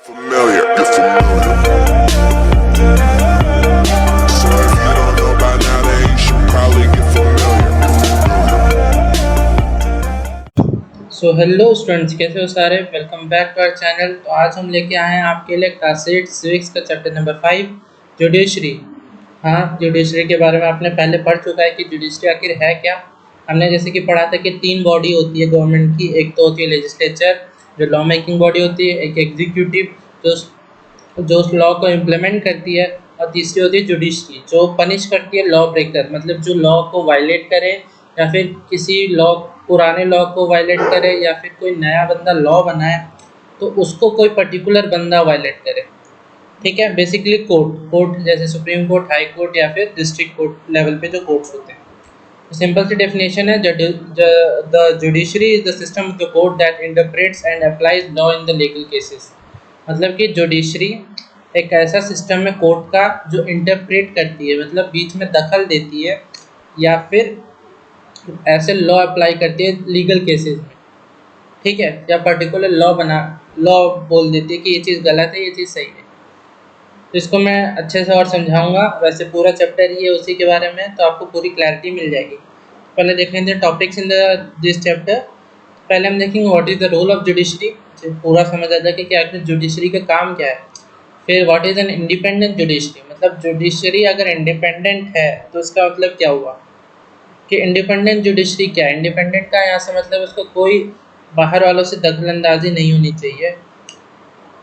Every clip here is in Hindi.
Familiar, you're familiar. So if you don't know by now, then you should probably get familiar. So hello students, कैसे हो सारे। Welcome back to our channel. तो आज हम लेके आए हैं आपके लिए क्लास 8 सिविक्स का चैप्टर नंबर 5 जुडिशरी। हाँ, जुडिशरी के बारे में आपने पहले पढ़ चुका है कि जुडिशरी आखिर है क्या। हमने जैसे कि पढ़ा था कि 3 बॉडी होती है गवर्नमेंट की। एक तो होती है लेजिस्लेचर जो लॉ मेकिंग बॉडी होती है, एक एग्जीक्यूटिव जो जो उस लॉ को इम्प्लीमेंट करती है, और तीसरी होती है जुडिशरी जो पनिश करती है लॉ ब्रेकर, मतलब जो लॉ को वायलेट करे या फिर किसी लॉ पुराने लॉ को वायलेट करे या फिर कोई नया बंदा लॉ बनाए तो उसको कोई पर्टिकुलर बंदा वायलेट करे। ठीक है, बेसिकली कोर्ट जैसे सुप्रीम कोर्ट, हाई कोर्ट या फिर डिस्ट्रिक्ट कोर्ट लेवल पे जो कोर्ट्स होते हैं। सिंपल सी डेफिनेशन है, the judiciary is the system of the court that interprets and applies law in the legal cases. मतलब कि जुडिशरी एक ऐसा सिस्टम है कोर्ट का जो इंटरप्रेट करती है, मतलब बीच में दखल देती है या फिर ऐसे लॉ अप्लाई करती है लीगल केसेस में। ठीक है, या पर्टिकुलर लॉ बोल देती है कि ये चीज़ गलत है, ये चीज़ सही है। तो इसको मैं अच्छे से और समझाऊंगा। वैसे पूरा चैप्टर ही है उसी के बारे में, तो आपको पूरी क्लैरिटी मिल जाएगी। पहले देख लेते हैं टॉपिक्स इन दिस चैप्टर। पहले हम देखेंगे what is the role of judiciary, पूरा समझ आ जाएगा कि आखिर जुडिशरी का काम क्या है। फिर what is an independent judiciary, मतलब जुडिशरी अगर इंडिपेंडेंट है तो इसका मतलब क्या हुआ कि इंडिपेंडेंट जुडिशरी क्या है। इंडिपेंडेंट का यहाँ से मतलब उसको कोई बाहर वालों से दखलंदाजी नहीं होनी चाहिए।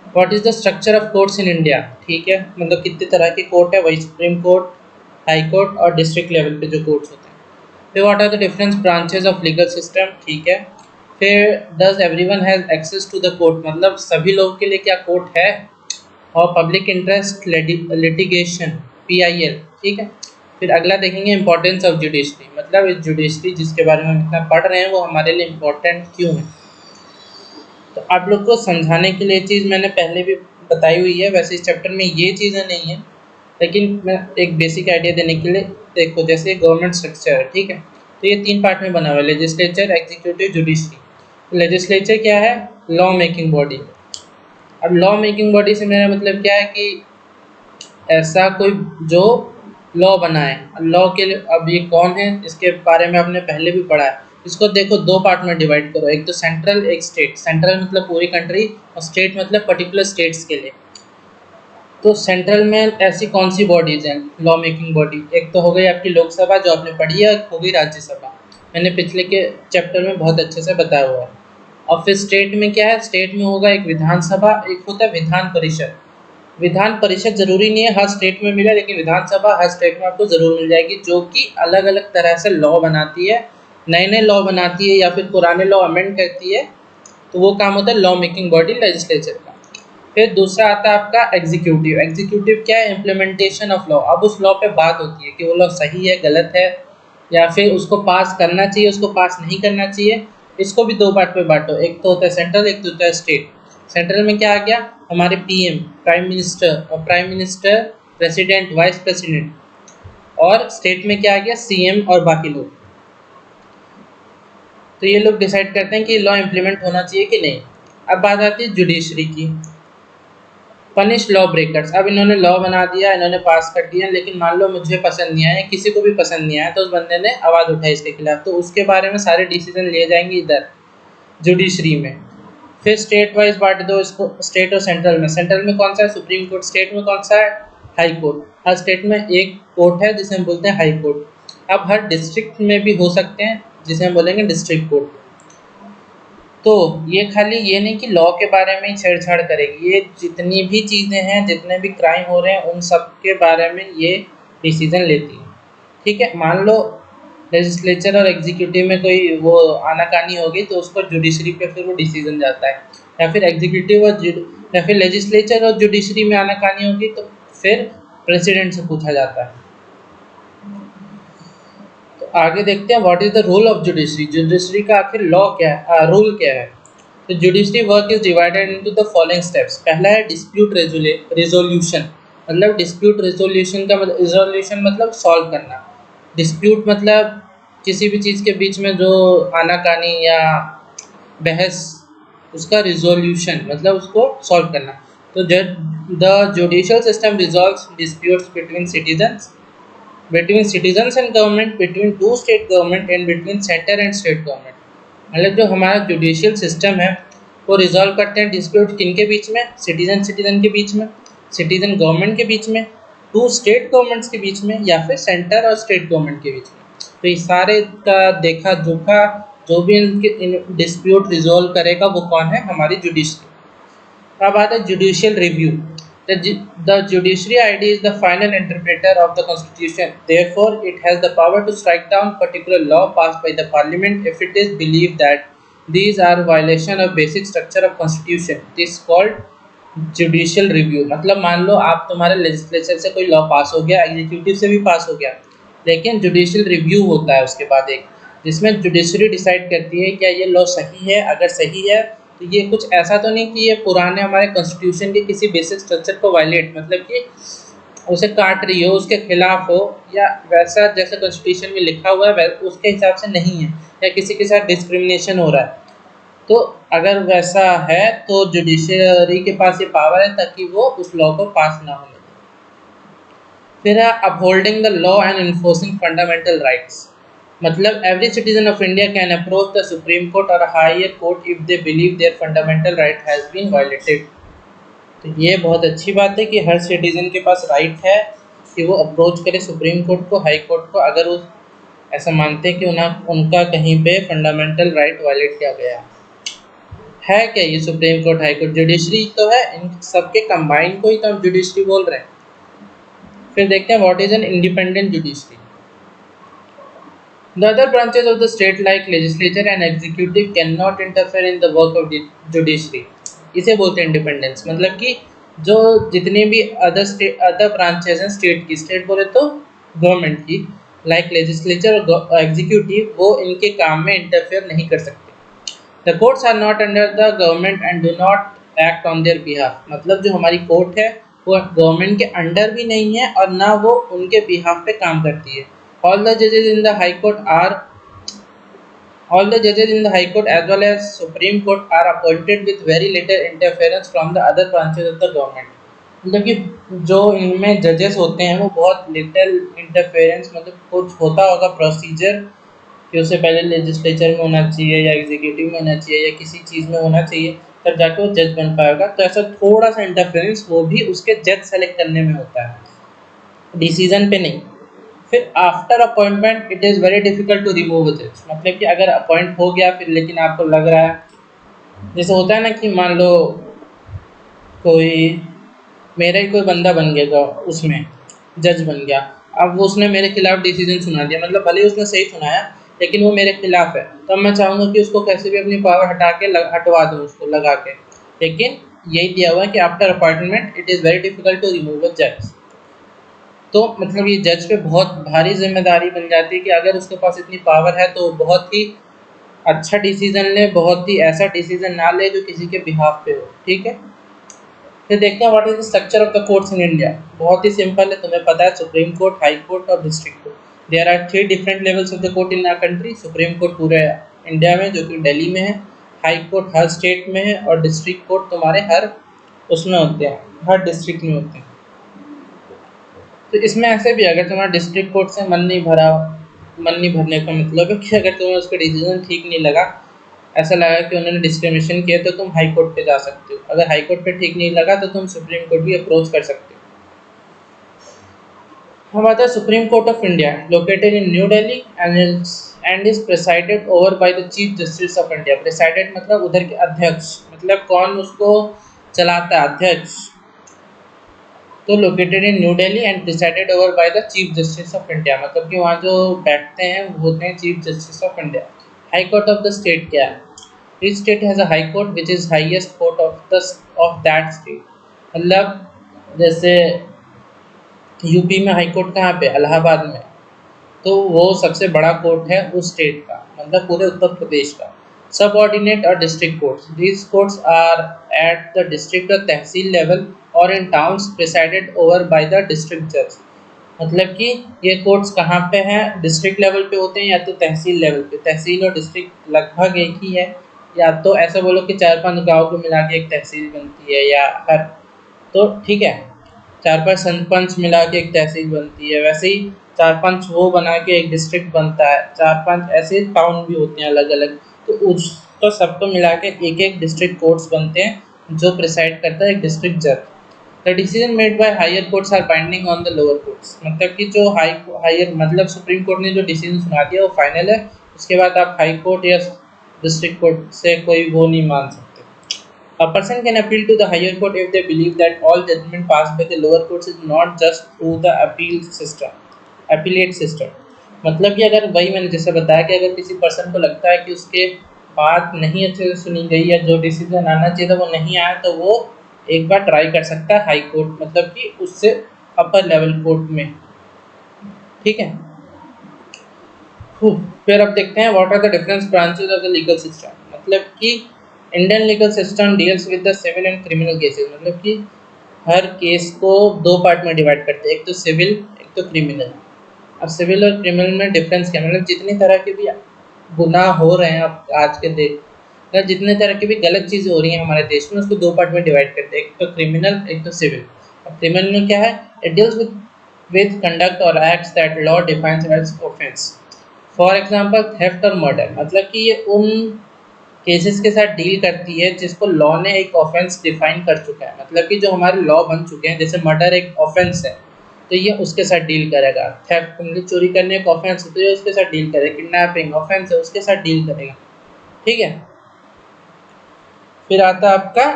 What is the structure of courts in India, ठीक है, मतलब कितने तरह के कोर्ट है, वही सुप्रीम कोर्ट, हाई कोर्ट और डिस्ट्रिक्ट लेवल पे जो कोर्ट्स होते हैं। फिर what are the different branches of legal system, ठीक है। फिर does everyone has access to the court, मतलब सभी लोगों के लिए क्या कोर्ट है। और पब्लिक इंटरेस्ट लिटिगेशन, PIL, ठीक है। फिर अगला देखेंगे इंपॉर्टेंस ऑफ जुडिशरी, मतलब इस जुडिशरी जिसके बारे में हम इतना पढ़ रहे हैं वो हमारे लिए इम्पोर्टेंट क्यों है। तो आप लोग को समझाने के लिए चीज़ मैंने पहले भी बताई हुई है। वैसे इस चैप्टर में ये चीज़ें नहीं है, लेकिन मैं एक बेसिक आइडिया देने के लिए, देखो जैसे गवर्नमेंट स्ट्रक्चर है, ठीक है, तो ये 3 पार्ट में बना हुआ है, लेजिस्लेचर, एग्जीक्यूटिव, जुडिशरी। लेजिस्लेचर क्या है, लॉ मेकिंग बॉडी। अब लॉ मेकिंग बॉडी से मेरा मतलब क्या है कि ऐसा कोई जो लॉ बनाए। लॉ के लिए अब ये कौन है इसके बारे में आपने पहले भी पढ़ा है। इसको देखो 2 पार्ट में डिवाइड करो, एक तो सेंट्रल, एक स्टेट। सेंट्रल मतलब पूरी कंट्री और स्टेट मतलब पर्टिकुलर स्टेट्स के लिए। तो सेंट्रल में ऐसी कौन सी बॉडीज हैं लॉ मेकिंग बॉडी, एक तो हो गई आपकी लोकसभा जो आपने पढ़ी है, एक हो गई राज्यसभा, मैंने पिछले के चैप्टर में बहुत अच्छे से बताया हुआ है। और फिर स्टेट में क्या है, स्टेट में होगा एक विधानसभा, एक होता है विधान परिषद। विधान परिषद जरूरी नहीं है हर स्टेट में मिले, लेकिन विधानसभा हर स्टेट में आपको जरूर मिल जाएगी, जो कि अलग अलग तरह से लॉ बनाती है, नए नए लॉ बनाती है या फिर पुराने लॉ अमेंड करती है। तो वो काम होता है लॉ मेकिंग बॉडी, लेजिस्लेचर का। फिर दूसरा आता है आपका एग्जीक्यूटिव। एग्जीक्यूटिव क्या है, इम्प्लीमेंटेशन ऑफ लॉ। अब उस लॉ पे बात होती है कि वो लॉ सही है, गलत है, या फिर उसको पास करना चाहिए, उसको पास नहीं करना चाहिए। इसको भी 2 पार्ट पे बांटो, एक तो होता है सेंट्रल, एक तो होता है स्टेट। सेंट्रल में क्या आ गया, हमारे PM, प्राइम मिनिस्टर, और prime minister, president, vice president. और स्टेट में क्या आ गया, CM और बाकी लोग। तो ये लोग डिसाइड करते हैं कि लॉ इम्प्लीमेंट होना चाहिए कि नहीं। अब बात आती है जुडिशरी की। Punish law breakers. अब इन्होंने लॉ बना दिया, इन्होंने पास कर दिया, लेकिन मान लो मुझे पसंद नहीं आया, किसी को भी पसंद नहीं आया, तो उस बंदे ने आवाज़ उठाई इसके खिलाफ, तो उसके बारे में सारे डिसीजन लिए जाएंगे इधर जुडिशरी में। फिर स्टेट वाइज बांट दो इसको, स्टेट और सेंट्रल में। सेंट्रल में कौन सा है, सुप्रीम कोर्ट। स्टेट में कौन सा है, हाई कोर्ट। हर स्टेट में एक कोर्ट है जिसे हम बोलते हैं हाई कोर्ट। अब हर डिस्ट्रिक्ट में भी हो सकते हैं जिसे हम बोलेंगे डिस्ट्रिक्ट कोर्ट। तो ये खाली ये नहीं कि लॉ के बारे में ही छेड़छाड़ करेगी, ये जितनी भी चीज़ें हैं, जितने भी क्राइम हो रहे हैं, उन सब के बारे में ये डिसीजन लेती है। ठीक है, मान लो लेजिस्लेचर और एग्जीक्यूटिव में कोई वो आनाकानी होगी तो उसको जुडिशरी पे फिर वो डिसीजन जाता है, या फिर एग्जीक्यूटिव और या फिर लेजिस्लेचर और जुडिशरी में आनाकानी होगी तो फिर प्रेसिडेंट से पूछा जाता है। आगे देखते हैं what is the role of judiciary. Judiciary का आखिर लॉ क्या है, रूल क्या है। तो judiciary work is divided into the following steps. पहला है डिस्प्यूट रेजोल्यूशन, मतलब डिस्प्यूट रेजोल्यूशन का मतलब, रिजोल्यूशन मतलब सॉल्व करना, डिस्प्यूट मतलब किसी भी चीज़ के बीच में जो आनाकानी या बहस, उसका रिजोल्यूशन मतलब उसको सॉल्व करना। तो the judicial system resolves disputes between citizens and government, between two state government and between centre and state government. मतलब जो हमारा जुडिशियल सिस्टम है वो रिजॉल्व करते हैं डिस्प्यूट किन के बीच में, सिटीजन के बीच में, सिटीजन गवर्नमेंट के बीच में, टू स्टेट गवर्नमेंट्स के बीच में, या फिर सेंटर और स्टेट गवर्नमेंट के बीच में। तो ये सारे का देखा जोखा जो भी इनके डिस्प्यूट रिजॉल्व करेगा वो कौन है, हमारी जुडिशरी। अब आता है judicial review. The judiciary ID is the final interpreter of the constitution. Therefore, it has the power to strike down particular law passed by the parliament if it is believed that these are violation of basic structure of constitution. This is called judicial review। मतलब मान लो आप तुम्हारे लेजिस्लेचर से कोई लॉ पास हो गया, एग्जीक्यूटिव से भी पास हो गया, लेकिन जुडिशियल रिव्यू होता है उसके बाद एक, जिसमें जुडिशरी डिसाइड करती है क्या ये लॉ सही है। अगर सही है तो ये कुछ ऐसा तो नहीं कि ये पुराने हमारे कॉन्स्टिट्यूशन के किसी बेसिक स्ट्रक्चर को वायलेट, मतलब कि उसे काट रही हो, उसके खिलाफ हो, या वैसा जैसा कॉन्स्टिट्यूशन में लिखा हुआ है उसके हिसाब से नहीं है, या किसी के साथ डिस्क्रिमिनेशन हो रहा है। तो अगर वैसा है तो जुडिशरी के पास ये पावर है ताकि वो उस लॉ को पास ना होने दे। फिर है upholding the law and enforcing fundamental rights. मतलब every citizen of India can approach the supreme court और higher court if they believe their fundamental right has been violated. तो ये बहुत अच्छी बात है कि हर सिटीजन के पास राइट है कि वो अप्रोच करे सुप्रीम कोर्ट को, हाई कोर्ट को, अगर वो ऐसा मानते हैं कि उनका कहीं पे फंडामेंटल राइट वायलेट किया गया है। क्या ये supreme court, high court, judiciary तो है, इन सबके कंबाइन को ही तो हम जुडिशरी बोल रहे हैं। फिर देखते हैं what is an independent judiciary. The other branches of the state like legislature and executive cannot interfere in the work of the judiciary। इसे बोलते हैं इंडिपेंडेंस। मतलब कि जो जितने भी अदर ब्रांचेस हैं स्टेट की, स्टेट बोले तो गवर्नमेंट की, लाइक लेजिस्लेचर और एग्जीक्यूटिव, वो इनके काम में इंटरफेयर नहीं कर सकते। The courts are not under the government and do not act on their behalf. मतलब जो हमारी कोर्ट है वो गवर्नमेंट के अंडर भी नहीं है और ना वो उनके बिहाफ पे काम करती है। All the judges in the High Court as well as Supreme Court are appointed with very little interference from the other branches of the government। मतलब कि जो इनमें जजेस होते हैं वो बहुत लिटिल इंटरफेरेंस, मतलब कुछ होता होगा प्रोसीजर कि उससे पहले लेजिस्लेचर में होना चाहिए या एग्जीक्यूटिव में होना चाहिए या किसी चीज़ में होना चाहिए, तब जाके वो जज बन पाएगा। तो ऐसा थोड़ा सा इंटरफेरेंस वो भी उसके जज सेलेक्ट करने में होता है, डिसीजन पे नहीं। फिर after appointment it is very difficult to remove a जज। मतलब कि अगर अपॉइंट हो गया फिर लेकिन आपको लग रहा है, जैसे होता है ना कि मान लो कोई मेरा ही कोई बंदा बन गया उसमें जज बन गया, अब वो उसने मेरे खिलाफ डिसीजन सुना दिया, मतलब भले ही उसने सही सुनाया लेकिन वो मेरे खिलाफ है, तो मैं चाहूँगा कि उसको कैसे भी अपनी पावर हटा के हटवा दूँ उसको लगा के। लेकिन यही दिया हुआ है कि after appointment it is very difficult to remove a जज। तो मतलब ये जज पे बहुत भारी जिम्मेदारी बन जाती है कि अगर उसके पास इतनी पावर है तो बहुत ही अच्छा डिसीजन ले, बहुत ही ऐसा डिसीजन ना ले जो किसी के बिहाफ पे हो। ठीक है, फिर देखते हैं what is the structure of the courts in India. बहुत ही सिंपल है, तुम्हें पता है सुप्रीम कोर्ट, हाई कोर्ट और district court. There are 3 different levels of the court in our country. Supreme court पूरे इंडिया में जो कि दिल्ली में है, हाई कोर्ट हर स्टेट में है और डिस्ट्रिक्ट कोर्ट तुम्हारे हर उसमें होते हैं, हर डिस्ट्रिक्ट में होते हैं। तो इसमें ऐसे भी अगर तुम्हारा डिस्ट्रिक्ट कोर्ट से मन नहीं भरने का मतलब है कि अगर तुम्हें उसका डिसीजन ठीक नहीं लगा, ऐसा लगा कि उन्होंने डिस्क्रिमिनेशन किया, तो तुम हाई कोर्ट पे जा सकते हो। अगर हाई कोर्ट पे ठीक नहीं लगा तो तुम सुप्रीम कोर्ट भी अप्रोच कर सकते हो। हम आता है supreme court of India, located in new Delhi and is presided over by the chief justice of India. Presided मतलब उधर के अध्यक्ष, मतलब कौन उसको चलाता है, अध्यक्ष। तो located in new Delhi and presided over by the chief justice of India, मतलब कि वहाँ जो बैठते हैं वो होते हैं chief justice of India. High court of the state क्या है? Each state has a high court which is highest court of that state। मतलब जैसे यूपी में हाई कोर्ट कहाँ पे, इलाहाबाद में, तो वो सबसे बड़ा कोर्ट है उस स्टेट का, मतलब पूरे उत्तर प्रदेश का। सबऑर्डिनेट और district courts, these courts are at the district और तहसील लेवल और in towns presided over by the district जज। मतलब कि ये कोर्ट्स कहाँ पे हैं, डिस्ट्रिक्ट लेवल पे होते हैं या तो तहसील लेवल पे। तहसील और डिस्ट्रिक्ट लगभग एक ही है, या तो ऐसा बोलो कि 4-5 गाँव को मिला के एक तहसील बनती है, या हर तो ठीक है, 4-5 सरपंच मिला के एक तहसील बनती है, वैसे ही 4-5 वो बना के एक डिस्ट्रिक्ट बनता है, 4-5 ऐसे टाउन भी होते हैं अलग अलग, तो उसको सबको मिला के एक एक डिस्ट्रिक्ट कोर्ट्स बनते हैं जो प्रिसाइड करता है एक डिस्ट्रिक्ट जज। The decision made by higher courts are binding on the lower courts, मतलब कि जो हायर मतलब सुप्रीम कोर्ट ने जो डिसीजन सुना दिया वो फाइनल है, उसके बाद आप हाई कोर्ट या डिस्ट्रिक्ट कोर्ट से कोई वो नहीं मान सकते। A person can appeal to the higher court if they believe that all judgment passed by the lower courts is not just through the appellate system। मतलब कि अगर वही मैंने जैसे बताया कि अगर किसी पर्सन को लगता है कि उसके बात नहीं अच्छे से सुनी गई या जो डिसीजन आना चाहिए था वो नहीं आया, तो वो एक बार ट्राई कर सकता है हाई कोर्ट, मतलब कि उससे अपर लेवल कोर्ट में। ठीक है, फिर अब देखते हैं what are the different branches of the legal system. मतलब कि Indian legal system deals with the civil and criminal cases, मतलब कि हर केस को दो पार्ट में डिवाइड करते हैं, एक तो सिविल एक तो क्रिमिनल। अब सिविल और क्रिमिनल में डिफरेंस क्या, मतलब जितनी तरह के भी गुनाह हो रहे हैं अब आज के देश, मतलब जितने तरह की भी गलत चीज़ें हो रही हैं हमारे देश में, उसको दो पार्ट में डिवाइड करते हैं, एक तो क्रिमिनल एक तो सिविल। अब क्रिमिनल में क्या है, इट डील्स विद कंडक्ट और acts that law defines as offence. For example theft और मर्डर, मतलब कि ये उन केसेस के साथ डील करती है जिसको लॉ ने एक ऑफेंस डिफाइन कर चुका है, मतलब कि जो हमारे लॉ बन चुके हैं, जैसे मर्डर एक ऑफेंस है तो ये उसके साथ डील करेगा, थेफ्ट मतलब चोरी करने एक ऑफेंस है तो ये उसके साथ डील करेगा, किडनैपिंग ऑफेंस है उसके साथ डील करेगा। ठीक है, फिर आता है आपका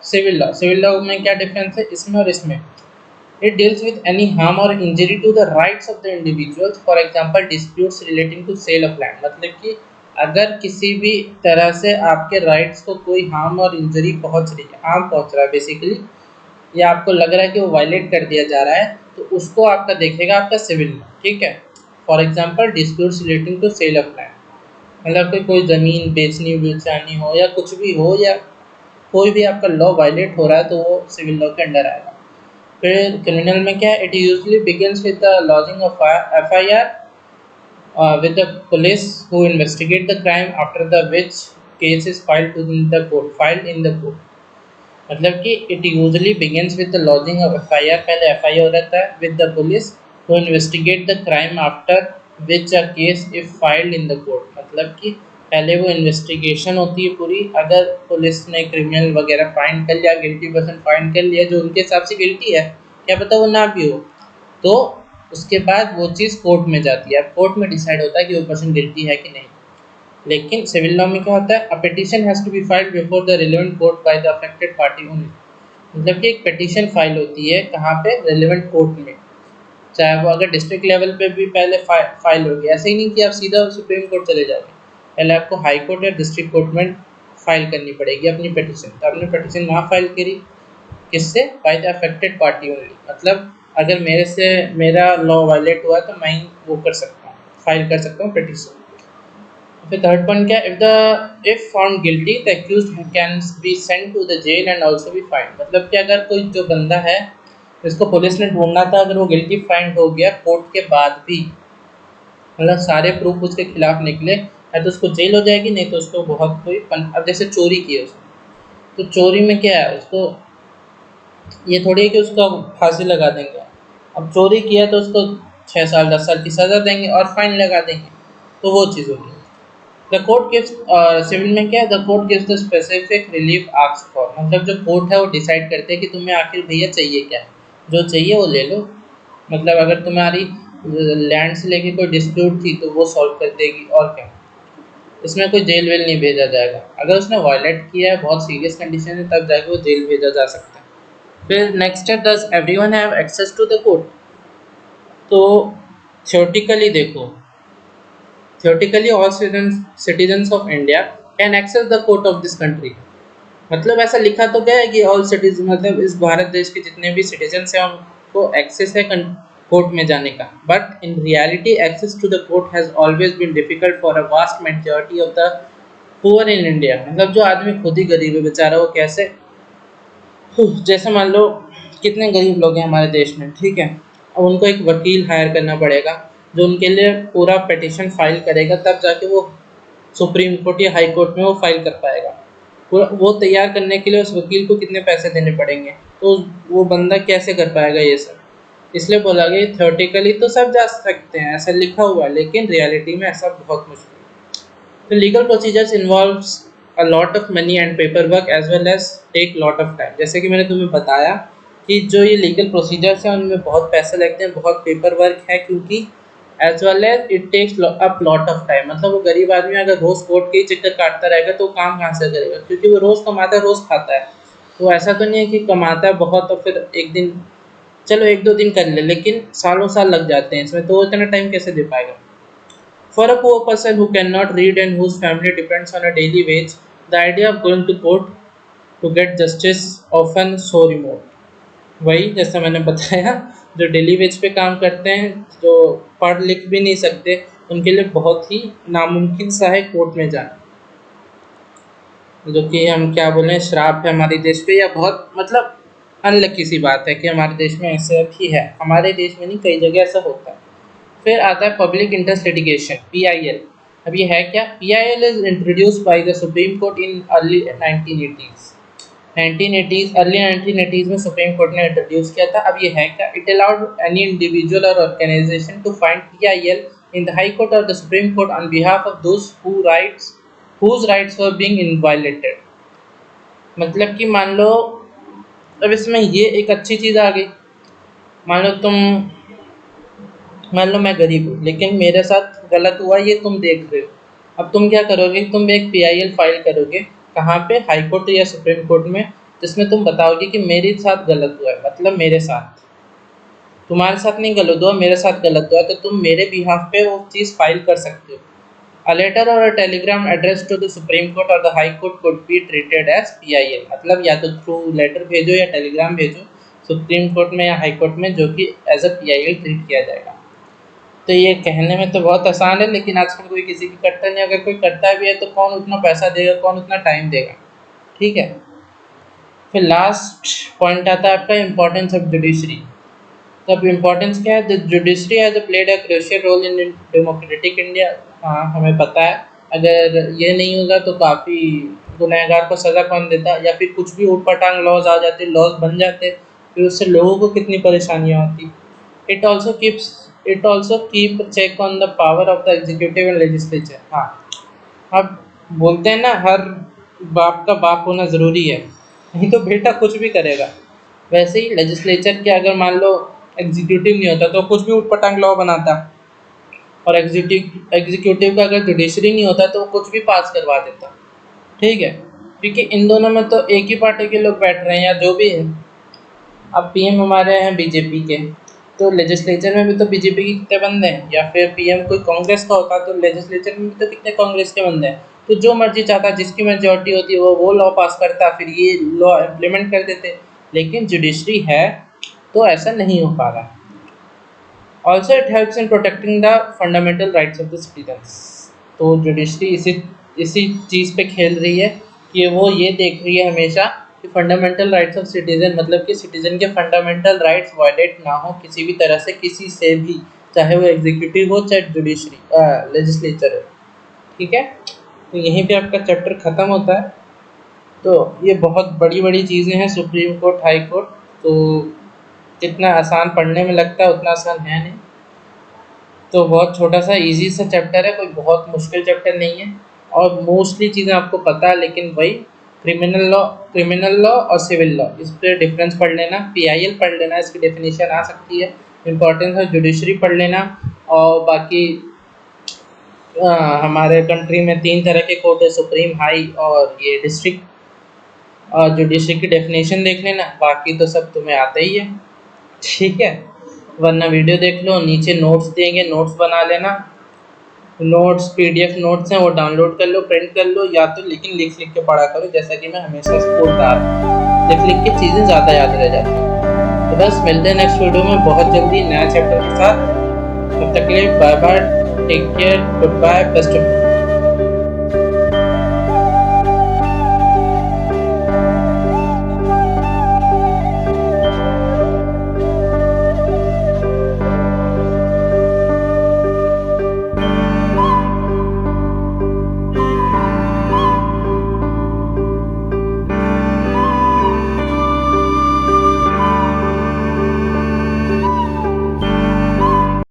सिविल लॉ। सिविल लॉ में क्या डिफरेंस है इसमें और इसमें, it deals with any harm or injury to the rights of the individuals, for example disputes relating to sale of land। मतलब कि अगर किसी भी तरह से आपके राइट्स को कोई हार्म और इंजरी पहुंच रही है, हार्म पहुंच रहा है बेसिकली, या आपको लग रहा है कि वो वायलेट कर दिया जा रहा है, तो उसको आपका देखेगा आपका सिविल लॉ। ठीक है, for example disputes relating to sale of land, मतलब कि कोई ज़मीन बेचनी बेचानी हो या कुछ भी हो, या कोई भी आपका लॉ वायलेट हो रहा है तो वो सिविल लॉ के अंडर आएगा। फिर क्रिमिनल में क्या है, it usually begins with the lodging of FIR with the police who investigate the crime, after the which case is filed in the court। मतलब कि it usually begins with the lodging of FIR, पहले FIR हो रहता है with the police who investigate the crime, after which a case if filed in the court. मतलब कि पहले वो इन्वेस्टिगेशन होती है पूरी, अगर पुलिस ने क्रिमिनल वगैरह फाइंड कर लिया, गिल्टी पर्सन फाइंड कर लिया जो उनके हिसाब से गिल्टी है, क्या पता वो ना भी हो, तो उसके बाद वो चीज़ कोर्ट में जाती है, कोर्ट में डिसाइड होता है कि वो पर्सन गिल्टी है कि नहीं। लेकिन सिविल लॉ में क्या होता है, a petition has to be filed before the relevant court by the affected party only. मतलब कि एक पिटीशन फाइल होती है कहाँ पे, रिलेवेंट कोर्ट में, चाहे वो अगर डिस्ट्रिक्ट लेवल पे भी पहले फाइल होगी, ऐसे ही नहीं कि आप सीधा सुप्रीम कोर्ट चले जाओगे, पहले आपको हाई कोर्ट या डिस्ट्रिक्ट कोर्ट में फाइल करनी पड़ेगी अपनी पिटीशन। तो आपने पिटीशन वहाँ फाइल करी, किससे, bye the affected party only, मतलब अगर मेरा लॉ वायलेट हुआ तो मैं वो कर सकता हूँ, फाइल कर सकता हूँ पिटीशन। फिर थर्ड पॉइंट क्या, if found guilty the accused can be sent to the jail and also be fined. मतलब कि अगर कोई जो बंदा है जिसको पुलिस ने ढूंढना था, अगर वो गिल्टी फाइंड हो गया कोर्ट के बाद भी, मतलब सारे प्रूफ उसके खिलाफ निकले, या तो उसको जेल हो जाएगी, नहीं तो उसको बहुत कोई अब जैसे चोरी की है उसने, तो चोरी में क्या है, उसको ये थोड़ी है कि उसको फांसी लगा देंगे, अब चोरी किया तो उसको 6 साल 10 साल की सज़ा देंगे और फाइन लगा देंगे, तो वो चीज़ होगी। द कोर्ट गिव्स, सिविल में क्या है, the court gives the specific relief asked for, मतलब जो कोर्ट है वो डिसाइड करते हैं कि तुम्हें आखिर भैया चाहिए क्या है, जो चाहिए वो ले लो। मतलब अगर तुम्हारी लैंड से लेके कोई डिस्प्यूट थी तो वो सॉल्व कर देगी, और क्या, इसमें कोई जेल वेल नहीं भेजा जाएगा, अगर उसने वायलेट किया है बहुत सीरियस कंडीशन है तब जाके वो जेल भेजा जा सकता है। फिर नेक्स्ट है, does everyone have access to the court. तो थ्योरेटिकली देखो, theoretically all citizens of India can access the court of this country। मतलब ऐसा लिखा तो गया है कि ऑल सिटीजन, मतलब इस भारत देश के जितने भी सिटीजन्स हैं उनको एक्सेस है कोर्ट में जाने का, but in reality access to the court has always been difficult for a vast majority of the poor in India. मतलब जो आदमी खुद ही गरीब है बेचारा, वो कैसे, जैसे मान लो कितने गरीब लोग हैं हमारे देश में, ठीक है, अब उनको एक वकील हायर करना पड़ेगा जो उनके लिए पूरा पिटीशन फाइल करेगा, तब जाके वो सुप्रीम कोर्ट या हाई कोर्ट में वो फाइल कर पाएगा। वो तैयार करने के लिए उस वकील को कितने पैसे देने पड़ेंगे, तो वो बंदा कैसे कर पाएगा ये सब। इसलिए बोला गया थ्योरेटिकली तो सब जा सकते हैं, ऐसा लिखा हुआ है, लेकिन रियलिटी में ऐसा बहुत मुश्किल है। तो legal procedures involves a lot of money and paper work as well as take lot of time. जैसे कि मैंने तुम्हें बताया कि जो ये लीगल प्रोसीजर्स हैं उनमें बहुत पैसे लगते हैं, बहुत पेपर वर्क है, क्योंकि as well as it takes up lot of time. मतलब वो गरीब आदमी अगर रोज़ कोर्ट के ही चक्कर काटता रहेगा तो काम कहाँ से करेगा, क्योंकि वो रोज़ कमाता है, रोज़ खाता है। तो ऐसा तो नहीं है कि कमाता है बहुत और फिर एक दिन, चलो एक दो दिन कर ले, लेकिन सालों साल लग जाते हैं इसमें, तो वो इतना टाइम कैसे दे पाएगा। For a poor person who can not read and whose family depends on a daily wage, the idea of going to court to get justice often so remote. वही जैसा मैंने बताया, जो डेली वेज पे काम करते हैं, जो पढ़ लिख भी नहीं सकते, उनके लिए बहुत ही नामुमकिन सा है कोर्ट में जाना, जो कि हम क्या बोलें, श्राप है हमारे देश पे, या बहुत मतलब अनलकी सी बात है कि हमारे देश में ऐसे भी है। हमारे देश में नहीं, कई जगह ऐसा होता है। फिर आता है पब्लिक इंटरेस्ट लिटिगेशन, PIL। अब ये है क्या? PIL is introduced by the supreme court in early 1980s। 1980s, early 1980s में सुप्रीम कोर्ट ने इंट्रोड्यूस किया था। अब ये है क्या? इट अलाउड एनी इंडिविजुअल और organisation to find PIL in the high court और the supreme court on behalf of those whose rights were being violated। मतलब कि मान लो, अब इसमें ये एक अच्छी चीज़ आ गई। मान लो मैं गरीब हूँ, लेकिन मेरे साथ गलत हुआ, ये तुम देख रहे हो। अब तुम क्या करोगे? तुम एक PIL फाइल करोगे, कहाँ पे? हाई कोर्ट या सुप्रीम कोर्ट में, जिसमें तुम बताओगे कि मेरे साथ गलत हुआ है, मतलब मेरे साथ, तुम्हारे साथ नहीं गलत हुआ, मेरे साथ गलत हुआ, तो तुम मेरे बिहाफ पे वो चीज़ फाइल कर सकते हो। A letter or a telegram addressed to the Supreme Court or the High Court could be treated as PIL। मतलब या तो थ्रू लेटर भेजो या टेलीग्राम भेजो सुप्रीम कोर्ट में या हाई कोर्ट में, जो कि एज अ PIL ट्रीट किया जाएगा। तो ये कहने में तो बहुत आसान है, लेकिन आजकल कोई किसी की करता नहीं। अगर कोई करता भी है तो कौन उतना पैसा देगा, कौन उतना टाइम देगा। ठीक है। फिर लास्ट पॉइंट आता है आपका इम्पोर्टेंस ऑफ जुडिशरी। तो अब इम्पोर्टेंस क्या है? The judiciary has played a crucial role in democratic India. हाँ, हमें पता है। अगर ये नहीं होगा तो काफ़ी गुनहगार को सज़ा कौन देता, या फिर कुछ भी ऊटपटांग लॉज आ जाते, लॉज बन जाते, फिर उससे लोगों को कितनी परेशानियाँ होती। It also keep check on the power of the executive and legislature. हाँ, अब बोलते हैं ना, हर बाप का बाप होना ज़रूरी है, नहीं तो बेटा कुछ भी करेगा। वैसे ही लेजिस्लेचर के अगर मान लो एग्जीक्यूटिव नहीं होता तो कुछ भी उटपटांग लॉ बनाता, और एग्जीक्यूटिव का अगर जुडिशरी नहीं होता तो वो कुछ भी पास करवा देता। ठीक है, क्योंकि इन दोनों में तो एक ही पार्टी के लोग बैठ रहे हैं, या जो भी है। अब PM हमारे हैं BJP के, तो लेजिस्लेचर में भी तो BJP के कितने बंदे हैं, या फिर PM कोई कांग्रेस का होता तो लेजिस्लेचर में भी तो कितने कांग्रेस के बंदे हैं। तो जो मर्जी चाहता, जिसकी मेजॉरिटी होती है वो लॉ पास करता, फिर ये लॉ इम्प्लीमेंट कर देते। लेकिन जुडिशरी है तो ऐसा नहीं हो पा रहा। Also it helps in protecting the fundamental rights of the citizens. तो जुडिशरी इसी चीज़ पे खेल रही है कि वो ये देख रही है हमेशा कि फंडामेंटल राइट्स ऑफ सिटीजन, मतलब कि सिटीजन के फंडामेंटल राइट्स वायलेट ना हो किसी भी तरह से, किसी से भी, चाहे वो एग्जीक्यूटिव हो चाहे जुडिशरी लेजिस्लेचर हो। ठीक है, तो यहीं पे आपका चैप्टर ख़त्म होता है। तो ये बहुत बड़ी बड़ी चीज़ें हैं, सुप्रीम कोर्ट, हाई कोर्ट। तो जितना आसान पढ़ने में लगता है उतना आसान है नहीं। तो बहुत छोटा सा इजी सा चैप्टर है, कोई बहुत मुश्किल चैप्टर नहीं है, और मोस्टली चीज़ें आपको पता है। लेकिन वही क्रिमिनल लॉ और सिविल लॉ, इस पर डिफरेंस पढ़ लेना। PIL पढ़ लेना, इसकी डेफिनेशन आ सकती है। इम्पोर्टेंस ऑफ जुडिशरी पढ़ लेना। और बाकी हमारे कंट्री में 3 तरह के कोर्ट है, सुप्रीम, हाई और ये डिस्ट्रिक्ट। और जुडिशरी की डेफिनेशन देख लेना, बाकी तो सब तुम्हें आता ही है। ठीक है, वरना वीडियो देख लो, नीचे नोट्स देंगे, नोट्स बना लेना। नोट्स PDF नोट्स हैं, वो डाउनलोड कर लो, प्रिंट कर लो, या तो लेकिन लिख लिख के पढ़ा करो, जैसा कि मैं हमेशा बोलता हूँ। लिख लिख के चीज़ें ज़्यादा याद रह जाती हैं। तो बस मिलते हैं नेक्स्ट वीडियो में बहुत जल्दी नया चैप्टर के साथ। तब तक के लिए bye bye, take care, goodbye, best of